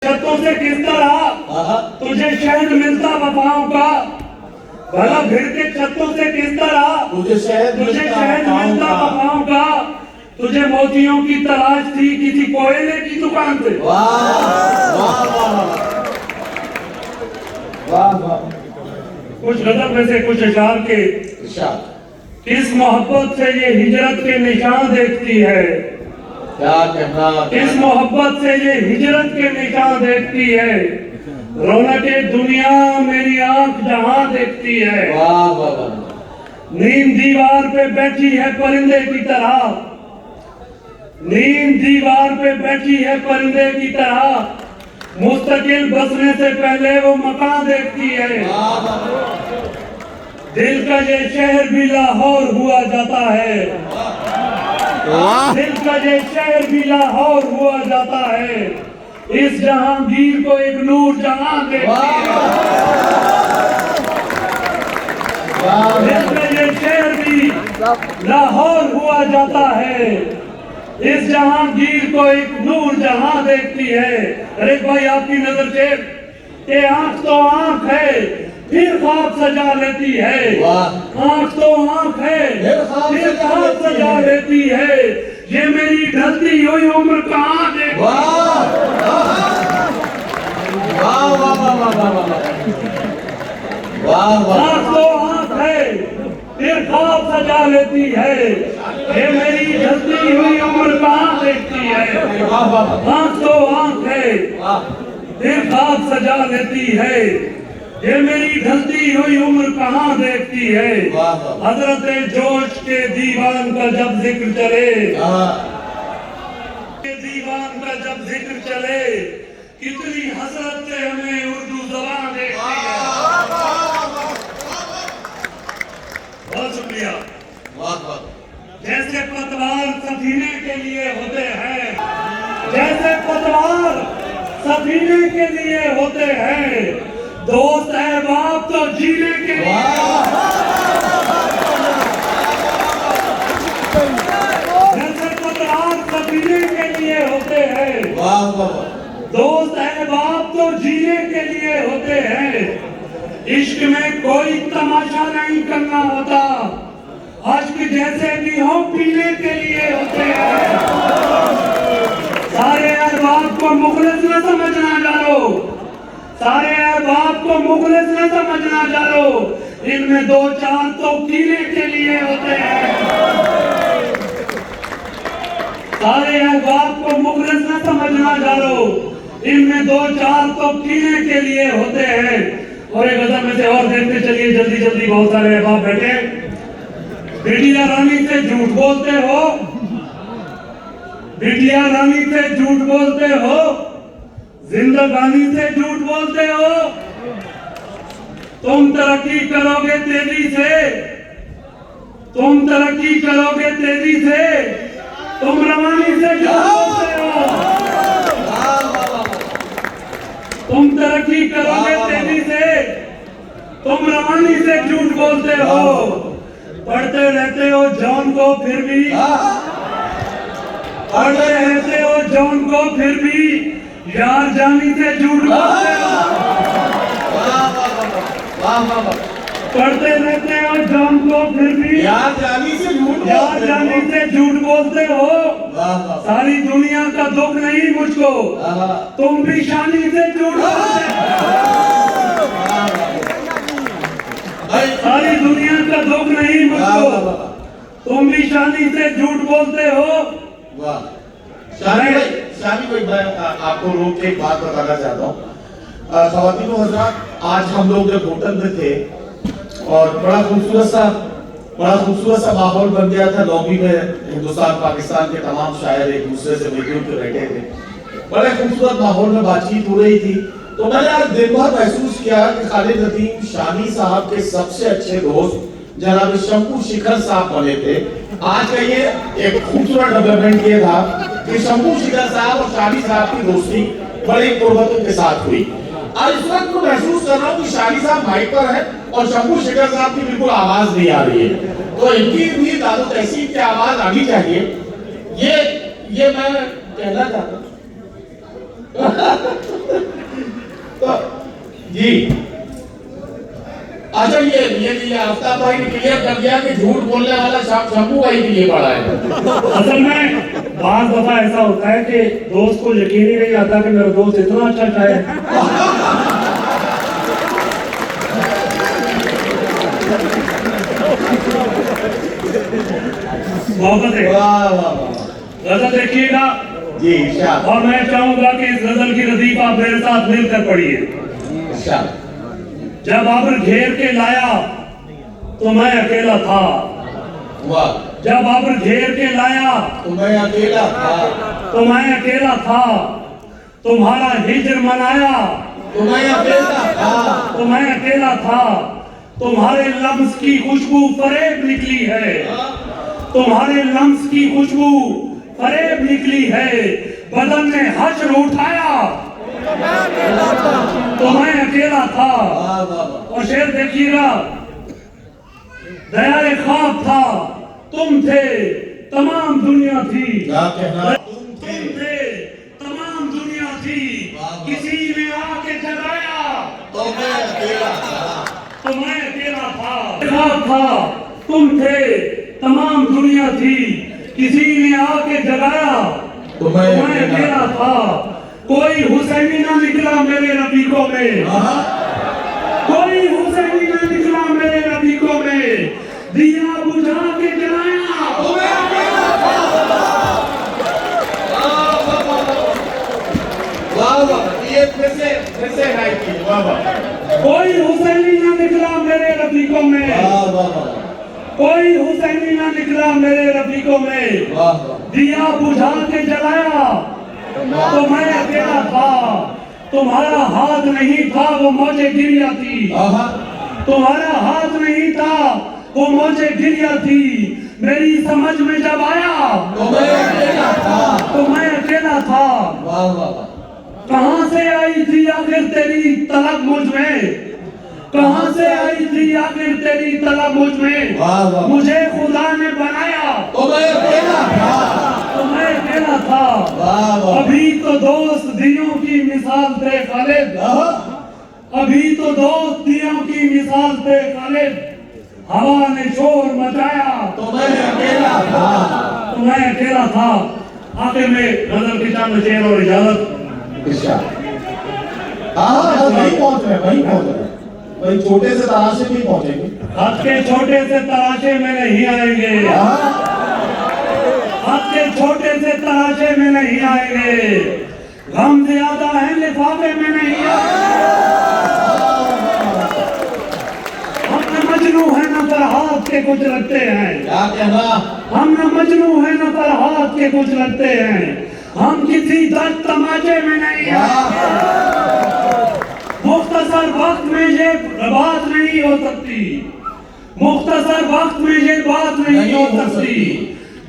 छतों से किस तरह तुझे शहद मिलता वफाओं का, भला भिड़ के छतों से किस तरह तुझे शहद मिलता वफाओं का। तुझे मोतियों की तलाश थी किसी कोयले की दुकान पे। कुछ गजल में से कुछ अशार के, किस मोहब्बत से ये हिजरत के निशान देखती है, क्या कहना, किस मोहब्बत से ये हिजरत के निशान देखती है। रौनके दुनिया मेरी आंख जहां देखती है। वाह वाह वाह। नींद दीवार पे बैठी है परिंदे की तरह, नींद दीवार पे बैठी है परिंदे की तरह। मुस्तकिल बसने से पहले वो मकान देखती है। दिल का ये शहर भी लाहौर हुआ जाता है, दिल का ये शहर भी लाहौर हुआ जाता है। इस जहांगीर को एक नूर जहां देखती है। दिल का ये शहर भी लाहौर हुआ जाता है। इस जहांगीर को एक नूर जहां देखती है। अरे भाई आपकी नजर से ये आंख तो आंख है फिर ख्वाब सजा लेती है। आंख तो आंख है फिर ख्वाब सजा लेती है। ये मेरी ढलती हुई उम्र कहाँ देखती आंख तो आंख है फिर ख्वाब सजा लेती है। ये मेरी ढलती हुई उम्र कहाँ देखती है। आंख तो आंख है फिर ख्वाब सजा लेती है। ये मेरी ढलती हुई उम्र कहाँ देखती है। हजरत जोश के दीवान का जब जिक्र चले, दीवान का जब जिक्र चले, कितनी हसरत से हमें उर्दू ज़बान देखती है। बहुत शुक्रिया। जैसे पतवार सफीने के लिए होते हैं, जैसे पतवार सफीने के लिए होते हैं, दोस्त अहबाब तो जीने के लिए। जैसे पतवार सफीने के लिए होते हैं, दोस्त अहबाब तो जीने के लिए होते हैं। इश्क में कोई तमाशा नहीं करना होता, अश्क जैसे भी हो पीने के लिए होते हैं। सारे अहबाब को मुखलिस न समझना जानो, सारे अहबाब को मुखलिस न समझना जानो। इनमें दो चार तो कीने के लिए होते हैं। सारे अहबाब को मुखलिस न समझना जानो, इनमें दो चार तो कीने के लिए होते हैं। और एक गजल में से और देखते चलिए जल्दी जल्दी, बहुत सारे अहबाब बैठे। बिटिया रानी से झूठ बोलते हो, बिटिया रानी से झूठ बोलते हो, जिंदगानी से झूठ बोलते हो। तुम तरक्की करोगे तेजी से, तुम तरक्की करोगे तेजी से, तुम रवानी से झूठ बोलते हो। तुम तरक्की करोगे तेजी से, तुम रवानी से झूठ बोलते हो। पढ़ते रहते हो जॉन को फिर भी, पढ़ते रहते हो जॉन को फिर भी, यार जानी से झूठ बोलते हो। पढ़ते रहते हो जॉन को फिर भी, यार जानी से झूठ बोलते हो। सारी दुनिया का दुख नहीं मुझको, तुम भी शानी से झूठ बोलते हो। सारी दुनिया का दुख नहीं मुझको, तुम भी शानी से झूठ बोलते हो। शामी भाई, मैं आपको रोक के एक बात बताना चाहता हूँ। ख़वातीन और हज़रात, आज हम लोग जब होटल में थे और बड़ा खूबसूरत सा माहौल बन गया था। लॉबी में हिंदुस्तान पाकिस्तान के तमाम शायर एक दूसरे से मिलजुल के बैठे थे। बड़े खूबसूरत माहौल में बातचीत हो रही थी। तो मैंने आज दिन भर महसूस किया कि खालिद नदीम शानी साहब के सबसे अच्छे दोस्त जनाब शंकु शिखर साहब बने थे। आज का ये एक खूबसूरत डेवलपमेंट ये था कि शंकु शिखर साहब और शानी साहब की दोस्ती बड़े कुर्बतों के साथ हुई। और इस वक्त मैं महसूस कर रहा हूँ कि शानी साहब माइक पर है और शंकु शिखर साहब की बिल्कुल आवाज नहीं आ रही है। तो इनकी भी दादो तहसीन की आवाज आनी चाहिए। ये मैं कहना चाहता हूँ। तो जी अच्छा, ये आफ्ताब भाई ने क्लियर कर दिया कि झूठ बोलने वाला शंभू भाई के लिए पड़ा है। असल में बात दफा ऐसा होता है कि दोस्त को यकीन ही नहीं आता कि मेरा दोस्त इतना अच्छा शायर है। मोहब्बत है। गजल देखिएगा जी इरशाद। और मैं चाहूंगा कि इस गजल की रदीफ आप मेरे साथ मिलकर पढ़िए। इरशाद। जब अब्र घेर के लाया तो मैं अकेला था। वाह। जब अब्र घेर के लाया तो मैं अकेला था। तो मैं अकेला था। तुम्हारा हिज्र मनाया तो मैं अकेला था। तो मैं अकेला था। तुम्हारे लम्स की खुशबू फरेब निकली है। तुम्हारे लम्स की खुशबू फरेब निकली है। बदन ने हश्र उठाया तो मैं अकेला था। और शेर देखिएगा, दयाए ख्वाब था तुम थे तमाम दुनिया थी। क्या कहना? तुम थे तमाम दुनिया थी। किसी ने आके जगाया तो मैं अकेला था। तो मैं अकेला था। ख्वाब था तुम थे तमाम दुनिया थी। किसी ने आके जगाया तो मैं अकेला था। कोई हुसैनी ना निकला मेरे रफीकों में। कोई हुसैनी ना निकला मेरे रफीकों में। दिया बुझा के जलाया तो मैं अकेला था। वाह वाह, ये फिर से राइट की। वाह वाह। कोई हुसैनी ना निकला मेरे रफीकों में। वाह वाह। कोई हुसैनी ना निकला मेरे रफीकों में। वाह वाह। दिया बुझा के जलाया तो मैं अकेला था। तुम्हारा हाथ नहीं था वो मौजे गिरिया थी। तुम्हारा हाथ नहीं था वो मौजे गिरिया थी। मेरी समझ में जब आया तो मैं अकेला था। तो मैं अकेला था। वाह वाह। कहां से आई थी आखिर तेरी तलब मुझ में। कहां से आई थी आखिर तेरी तलब मुझ में। वाह वाह। मुझे खुदा ने बनाया तो मैं अकेला था। तो मैं अकेला था। वाह वाह। अभी तो दोस्त दियों की मिसाल थे खालिद। अभी तो दोस्त दियों की मिसाल थे खालिद। हवा ने शोर मचाया तो मैं अकेला था। तो मैं अकेला था। आखिर में गजल की चंद शेर और इजाजत। वही पहुंच रहे वही छोटे से तराशे में पहुंचेंगे। हाथ के छोटे से तराशे में नहीं आएंगे। हाथ के छोटे से तराशे में नहीं आएंगे। गम ज्यादा है लिफाफे में नहीं आएंगे। हम न मजनू है न फरहाद के कुछ लगते हैं। क्या कहना? हम न मजनू है न फरहाद के कुछ लगते हैं। हम किसी दर्द तमाचे में नहीं आएंगे। मुख्तसर वक्त में ये बात नहीं हो सकती। मुख्तसर वक्त में ये बात नहीं हो सकती।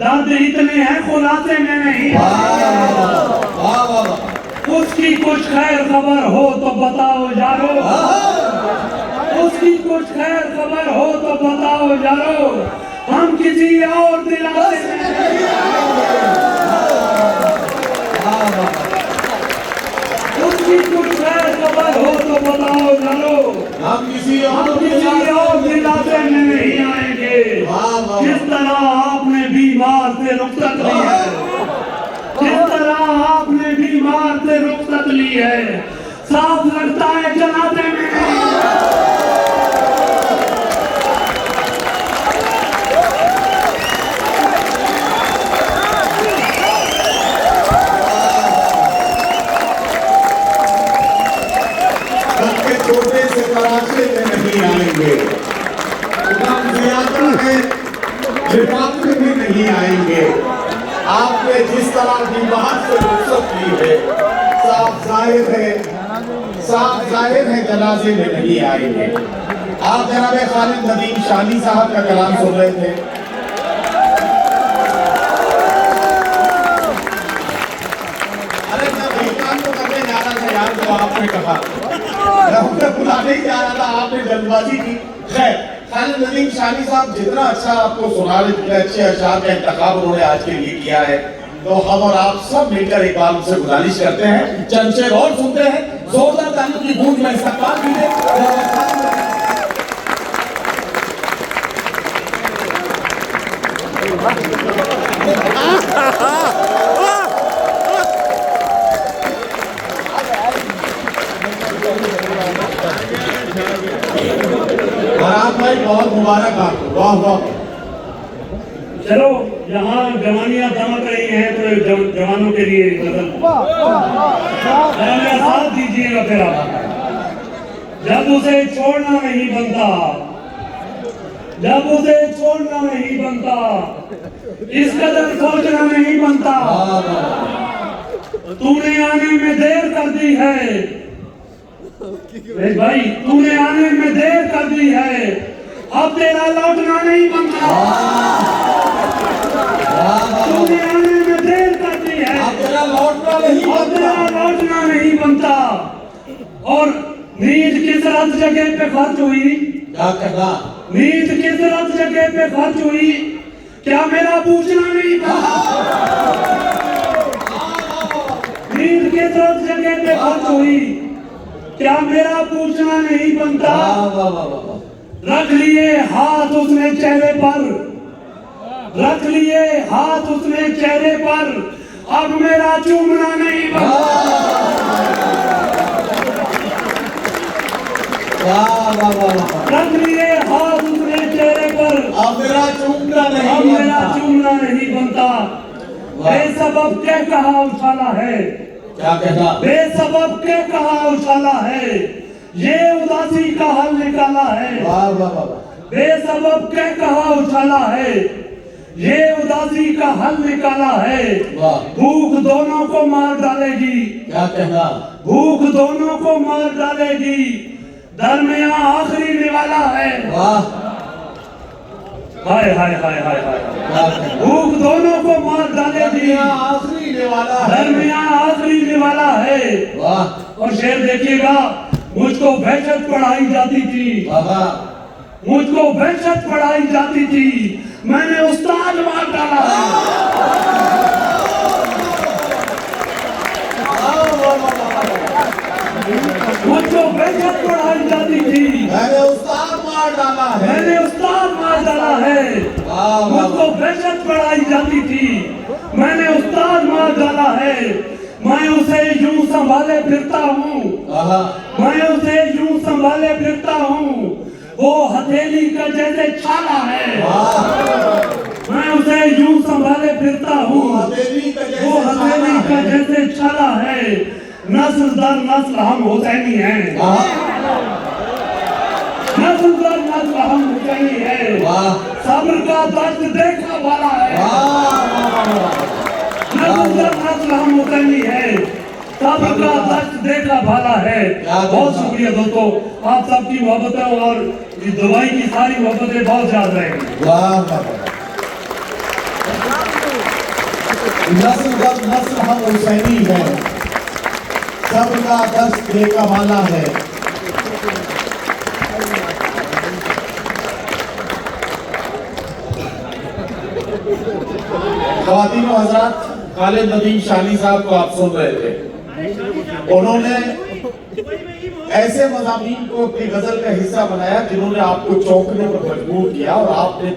दर्द इतने हैं खुलासे में नहीं। उसकी कुछ खैर खबर हो तो बताओ यारो। उसकी कुछ खैर खबर हो तो बताओ यारो। हम किसी और दिलासे में नहीं। उसकी कुछ खैर खबर हो तो बताओ यारो। हम किसी और दिलासे में नहीं आएंगे। जिस तरह आपने बीमार से रुखसत ली है। जिस तरह आपने बीमार से रुखसत ली है। साफ लगता है जनाजे में छोटे से तराशे में नहीं आएंगे। में नहीं आएंगे। आपने जिस तरह बीमार से रुखसत ली है, साफ जाहिर है जनाजे में नहीं आएंगे। आप जनाब खालिद नदीम शानी साहब का कलाम सुन रहे थे। अरे मैं भुगतान को करने जा रहा था यार, जो आपने कहा मैं बुलाने ही जा रहा था, आपने जल्दबाजी की। खैर, खालिद नदीम शानी साहब जितना अच्छा आपको सुना रहे, जितने अच्छे अशार का इंतखाब उन्होंने आज के लिए किया है, तो हम और आप सब मिलकर एक बार उनसे गुजारिश करते हैं, चंद शेर और सुनते हैं, जोरदार तालियों की गूंज में इस्तकबाल कीजिए। भाई बहुत मुबारक आपको, वाह वाह। चलो यहाँ जवानियां दमक रही हैं तो जवानों के लिए मेरा साथ दीजिएगा। फिर आप जब उसे छोड़ना नहीं बनता, जब उसे छोड़ना नहीं बनता, इस कदर सोचना नहीं बनता। तूने आने में देर कर दी है भाई, तूने आने में देर कर दी है, अब तेरा लौटना नहीं बनता। तूने आने में देर कर दी है, अब तेरा लौटना नहीं बनता। और नींद किस रात जगह पे खर्च हुई, क्या कहना, नींद किस रात जगह पे खर्च हुई, क्या मेरा पूछना नहीं बनता। नींद किस रात जगह पे खर्च हुई, क्या मेरा पूछना नहीं बनता। रख लिए हाथ उसने चेहरे पर, रख लिए हाथ उसने चेहरे पर, अब मेरा चूमना नहीं बनता। रख लिए हाथ उसने चेहरे पर, अब मेरा चूमना नहीं बनता। बेसबब क्या कहा उछाला है, क्या कहना, बेसबब के कहा उछाला है, ये उदासी का हल निकाला है। वाह वाह वाह। बेसबब के कहा उछाला है, ये उदासी का हल निकाला है। वाह। भूख दोनों को मार डालेगी, क्या कहना, भूख दोनों को मार डालेगी, दरमियान आखिरी निवाला है। वाह। हाय हाय हाय हाय हाय। भूख दोनों को मार डालेगी, आखिरी निवाला है, दरमियान आखिरी निवाला है। वाह। और शेर देखिएगा, मुझको वहशत पढ़ाई जाती थी, मुझको वहशत पढ़ाई जाती थी, मैंने उस्ताद मार डाला है। मुझको वहशत पढ़ाई जाती थी, मैंने उस्ताद मार डाला है, मैंने उस्ताद मार डाला है। मुझको वहशत पढ़ाई जाती थी, मैंने उस्ताद मार डाला है। मैं उसे यूं संभाले फिरता हूँ, मैं उसे यूं संभाले फिरता हूँ, वो हथेली का जैसे छाला है। मैं उसे यूं संभाले फिरता हूँ, वो हथेली का जैसे छाला है। नस्ल दर नस्ल हम हुसैनी हैं, नस्ल दर नस्ल हम हुसैनी हैं। सब्र का दर्द देखा वाला है, नस्ल दर नस्ल हम हुसैनी हैं, सब्र का दर्द देखा वाला है। बहुत शुक्रिया दोस्तों, आप सबकी मोहब्बतें और दुबई की सारी मोहब्बतें बहुत याद रहेंगी। नस्ल दर नस्ल हम हुसैनी हैं, सब्र का दर्द देखा वाला है। ख़वातीन व हज़रात, खालिद नदीम शानी साहब को आप सुन रहे थे। उन्होंने ऐसे मज़ामीन को अपनी गजल का हिस्सा बनाया जिन्होंने आपको चौंकने पर मजबूर किया और आपने